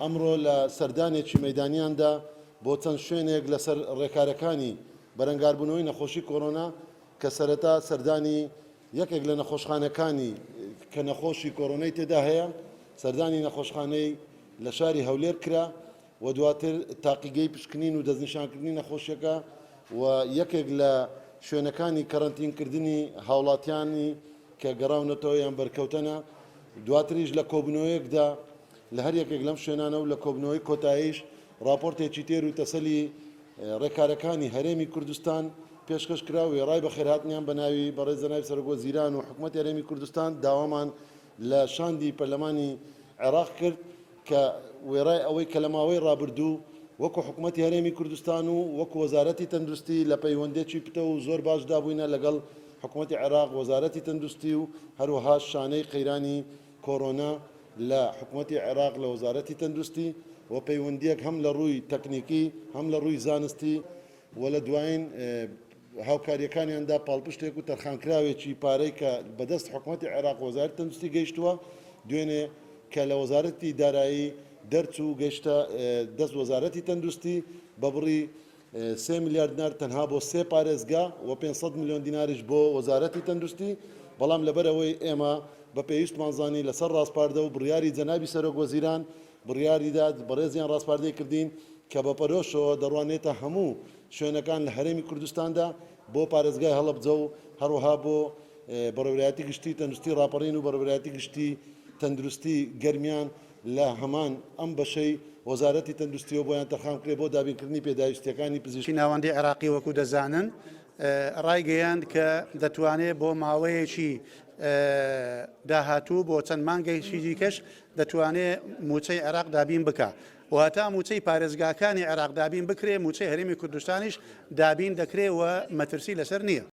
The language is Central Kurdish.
ئەمڕۆ لە سەردانێکی مەیدانیاندا بۆ چەند شوێنێک لەسەر ڕێکارەکانی بەرەنگاربوونەوەی نەخۆشی کۆڕۆنا کە سەرەتا سەردانی یەکێک لە نەخۆشخانەکانی کە نەخۆشی کۆڕۆنای تێدا هەیە سەردانی نەخۆشخانەی لە شاری هەولێر کرا و دواتر تاقیگەی پشکنین و دەستنیشانکردنی نەخۆشیەکە و یەکێک لە شوێنەکانی کەرەنتینکردنی هاوڵاتیانی کە گەڕاونەتەوە یان بەرکەوتنە دواتریش لە کۆبنەوەیەکدا لە هەر یەکێک لەم شوێنانە و لە کۆبنەوەی کۆتاییش راپۆرتێکی تێر و تەسەلی ڕێکارەکانی هەرێمی کوردستان پێشکەش کرا و وێڕای بەخێرهاتنیان بە ناوی بەڕێز جەنابی سەرۆکوەزیران و حکوومەتی هەرێمی کوردستان داوامان لە شاندی پەرلەمانی عێراق کرد کە وێڕای ئەوەی کە لە ماوەی ڕابردوو وەکو حکوومەتی هەرێمی کوردستان و وەکو وەزارەتی تەندروستی لە پەیوەندێکی پتە و زۆر باش دابووینە لەگەڵ حکوومەتی عێراق وەزارەتی تەندروستی و هەروەها شانەی قەیرانی کۆڕۆنا لە حکوومەتی عێراق لە وەزارەتی تەندروستی و پەیوەندیەک هەم لە ڕووی تەکنیکی هەم لە ڕووی زانستی و لە دوایین هاوکاریەکانیاندا پاڵپشتێک و تەرخانکراوێکی پارەی کە بەدەست حکوومەتی عێراق وەزارەتی تەندروستی گەیشتووە دوێنێ کە لە وەزارەتی دارایی دەرچوو گەیشتە دەست وەزارەتی تەندروستی بە بڕی 3 میلیارد دینار تەنها بۆ 3 پارێزگا و 500 میلیۆن دیناریش بۆ وەزارەتی تەندروستی بەڵام لەبەرەوەی ئێمە بە پێویستمانزانی لەسەر ڕاستپاردە و بڕیاری جەنابی سەرۆکوەزیران بڕیاریدا بەڕێزیان ڕاستپاردەی کردین کە بە پەرۆشەوە دەڕوانێتە هەموو شوێنەکان لە هەرێمی کوردستاندا بۆ پارێزگای هەڵەبجە و هەروەها بۆ بەڕێوەبەرایەتی گشتی تەندروستی ڕاپەڕین و بەڕێوەبەرایەتی گشتی تەندروستی گەرمیان لە هەمان ئەم بەشەی وەزارەتی تەندروستیەوە بۆیان تەرخان کرێ بۆ دابینکردنی پێداویستیەکانی پزیشکی ناوەندی عێراقی وەکو دەزانن ڕایگەیاند کە دەتوانێت بۆ ماوەیەکی داهاتوو بۆ چەند مانگەیشی دیکەش دەتوانێت موچەی عێراق دابین بکە و هەتا موچەی پارێزگاکانی عێراق دابین بکرێ موچەی هەرێمی کوردستانیش دابین دەکرێت و مەترسی لەسەر نییە.